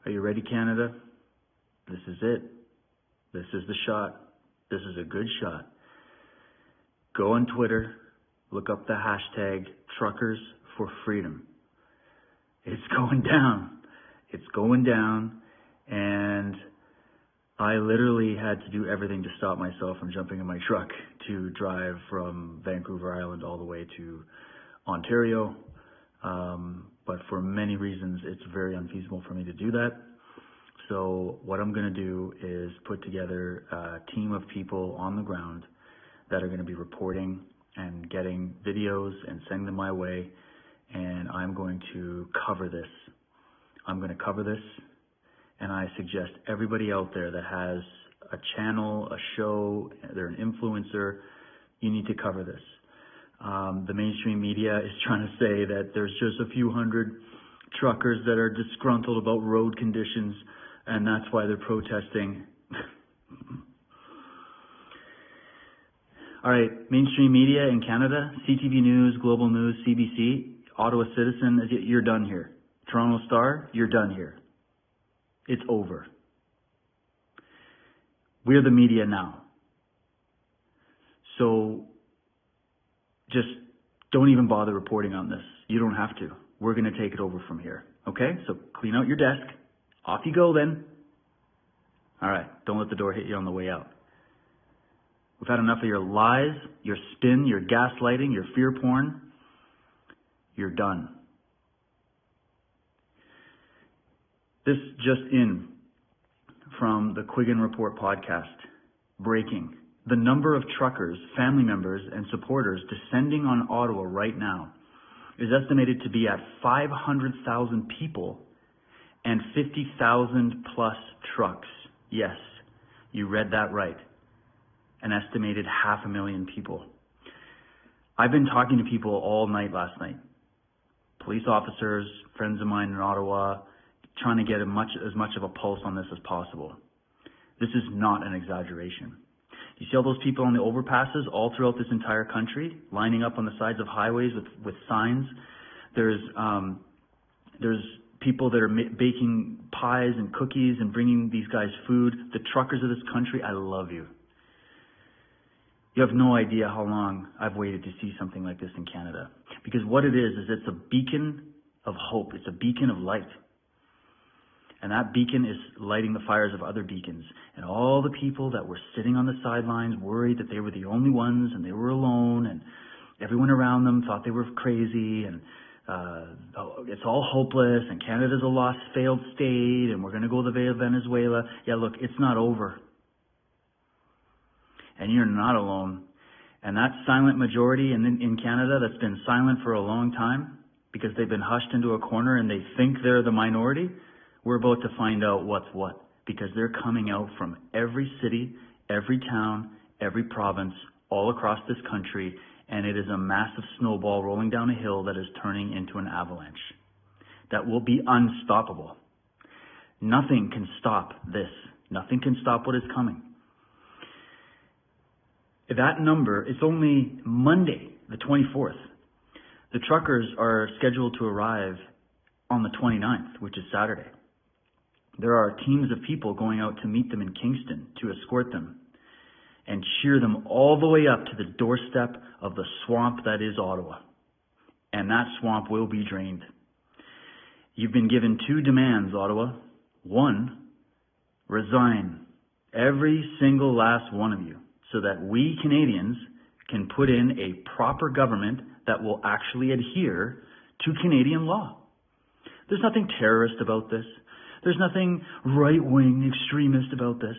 Are you ready, Canada? This is it. This is the shot. This is a good shot. Go on Twitter, look up the hashtag Truckers for Freedom. It's going down. It's going down. And I literally had to do everything to stop myself from jumping in my truck to drive from Vancouver Island all the way to Ontario. But for many reasons, it's very unfeasible for me to do that. So what I'm going to do is put together a team of people on the ground that are going to be reporting and getting videos and sending them my way. And I'm going to cover this. I'm going to cover this. And I suggest everybody out there that has a channel, a show, they're an influencer, you need to cover this. The mainstream media is trying to say that there's just a few hundred truckers that are disgruntled about road conditions, and that's why they're protesting. All right, mainstream media in Canada, CTV News, Global News, CBC, Ottawa Citizen, you're done here. Toronto Star, you're done here. It's over. We're the media now. So just don't even bother reporting on this. You don't have to. We're going to take it over from here. Okay? So clean out your desk. Off you go then. All right. Don't let the door hit you on the way out. We've had enough of your lies, your spin, your gaslighting, your fear porn. You're done. This just in from the Quiggin Report podcast. Breaking. The number of truckers, family members, and supporters descending on Ottawa right now is estimated to be at 500,000 people and 50,000 plus trucks. Yes, you read that right. An estimated 500,000 people. I've been talking to people all night last night. Police officers, friends of mine in Ottawa, trying to get as much of a pulse on this as possible. This is not an exaggeration. You see all those people on the overpasses all throughout this entire country, lining up on the sides of highways with signs. There's people that are baking pies and cookies and bringing these guys food. The truckers of this country, I love you. You have no idea how long I've waited to see something like this in Canada. Because what it is it's a beacon of hope. It's a beacon of light. And that beacon is lighting the fires of other beacons. And all the people that were sitting on the sidelines worried that they were the only ones and they were alone and everyone around them thought they were crazy and it's all hopeless and Canada's a lost, failed state and we're going to go the way of Venezuela. Yeah, look, it's not over. And you're not alone. And that silent majority in Canada that's been silent for a long time because they've been hushed into a corner and they think they're the minority, we're about to find out what's what, because they're coming out from every city, every town, every province, all across this country, and it is a massive snowball rolling down a hill that is turning into an avalanche that will be unstoppable. Nothing can stop this. Nothing can stop what is coming. That number, it's only Monday, the 24th. The truckers are scheduled to arrive on the 29th, which is Saturday. There are teams of people going out to meet them in Kingston to escort them and cheer them all the way up to the doorstep of the swamp that is Ottawa. And that swamp will be drained. You've been given two demands, Ottawa. One, resign, every single last one of you, so that we Canadians can put in a proper government that will actually adhere to Canadian law. There's nothing terrorist about this. There's nothing right-wing extremist about this.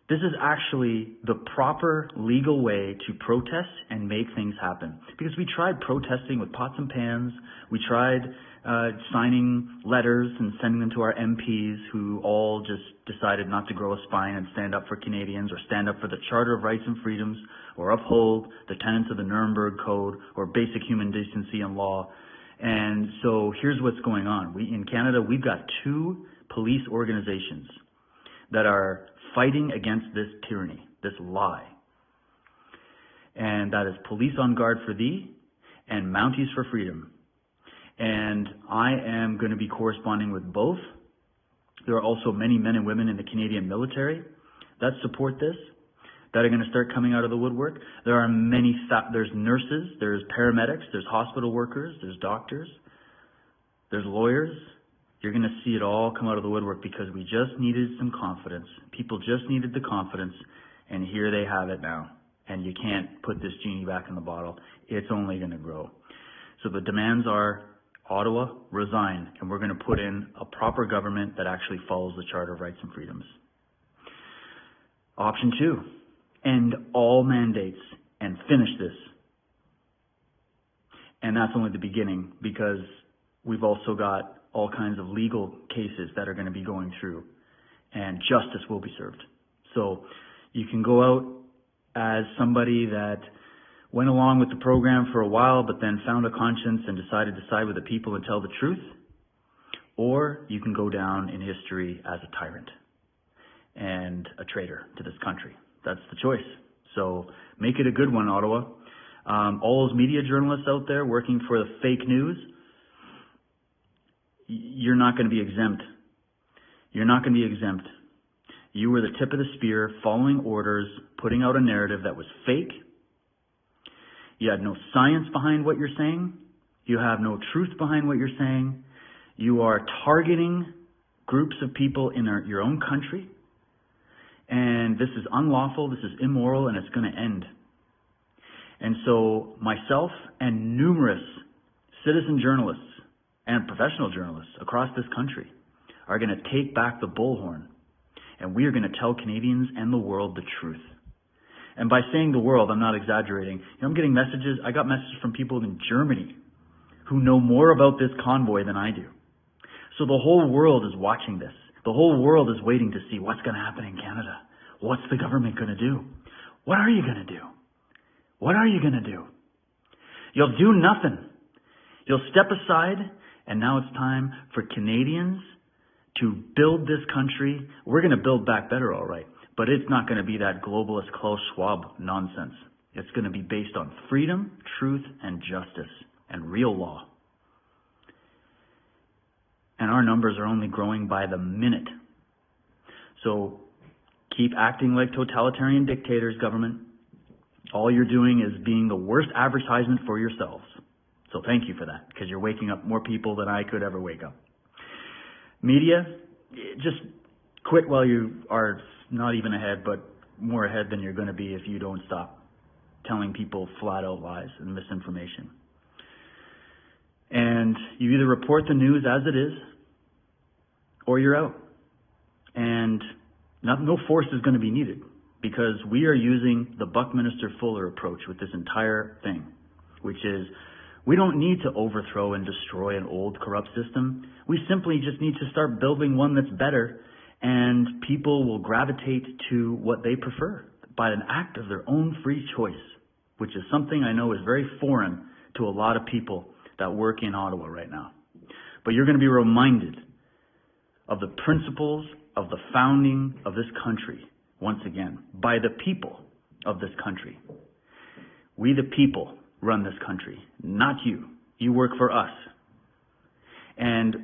This is actually the proper legal way to protest and make things happen. Because we tried protesting with pots and pans. We tried signing letters and sending them to our MPs who all just decided not to grow a spine and stand up for Canadians or stand up for the Charter of Rights and Freedoms or uphold the tenets of the Nuremberg Code or basic human decency and law. And so here's what's going on. In Canada, we've got two police organizations that are fighting against this tyranny, this lie. And that is Police on Guard for Thee and Mounties for Freedom. And I am going to be corresponding with both There are also many men and women in the Canadian military that support this, that are going to start coming out of the woodwork. There are there's nurses, there's paramedics, there's hospital workers, there's doctors, there's lawyers. You're going to see it all come out of the woodwork because we just needed some confidence. People just needed the confidence, and here they have it now. And you can't put this genie back in the bottle. It's only going to grow. So the demands are Ottawa, resign, and we're going to put in a proper government that actually follows the Charter of Rights and Freedoms. Option 2, end all mandates and finish this. And that's only the beginning, because we've also got all kinds of legal cases that are going to be going through, and justice will be served. So you can go out as somebody that went along with the program for a while but then found a conscience and decided to side with the people and tell the truth, or you can go down in history as a tyrant and a traitor to this country. That's the choice. So make it a good one, Ottawa. All those media journalists out there working for the fake news, you're not going to be exempt. You're not going to be exempt. You were the tip of the spear, following orders, putting out a narrative that was fake. You had no science behind what you're saying. You have no truth behind what you're saying. You are targeting groups of people in your own country. And this is unlawful, this is immoral, and it's going to end. And so myself and numerous citizen journalists and professional journalists across this country are going to take back the bullhorn. And we are going to tell Canadians and the world the truth. And by saying the world, I'm not exaggerating. I'm getting messages. I got messages from people in Germany who know more about this convoy than I do. So the whole world is watching this. The whole world is waiting to see what's going to happen in Canada. What's the government going to do? What are you going to do? What are you going to do? You'll do nothing. You'll step aside, and now it's time for Canadians to build this country. We're going to build back better, all right, but it's not going to be that globalist Klaus Schwab nonsense. It's going to be based on freedom, truth, and justice, and real law. And our numbers are only growing by the minute. So keep acting like totalitarian dictators, government. All you're doing is being the worst advertisement for yourselves. So thank you for that, because you're waking up more people than I could ever wake up. Media, just quit while you are not even ahead, but more ahead than you're going to be if you don't stop telling people flat out lies and misinformation. And you either report the news as it is, or you're out. And no force is going to be needed, because we are using the Buckminster Fuller approach with this entire thing, which is we don't need to overthrow and destroy an old corrupt system. We simply just need to start building one that's better, and people will gravitate to what they prefer by an act of their own free choice, which is something I know is very foreign to a lot of people that work in Ottawa right now. But you're going to be reminded of the principles of the founding of this country, once again, by the people of this country. We the people run this country, not you. You work for us. And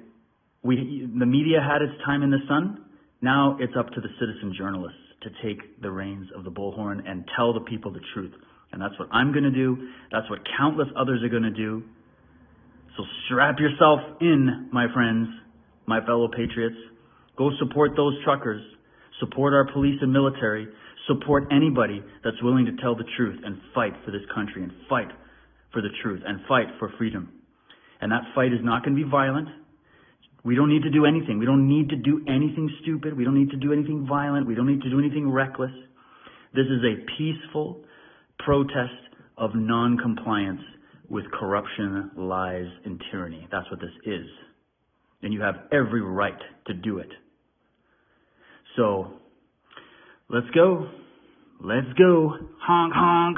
the media had its time in the sun. Now it's up to the citizen journalists to take the reins of the bullhorn and tell the people the truth. And that's what I'm going to do. That's what countless others are going to do. So strap yourself in, my friends, my fellow patriots. Go support those truckers. Support our police and military. Support anybody that's willing to tell the truth and fight for this country and fight for the truth and fight for freedom. And that fight is not going to be violent. We don't need to do anything. We don't need to do anything stupid. We don't need to do anything violent. We don't need to do anything reckless. This is a peaceful protest of non-compliance with corruption, lies, and tyranny. That's what this is. And you have every right to do it. So, let's go. Let's go. Honk, honk.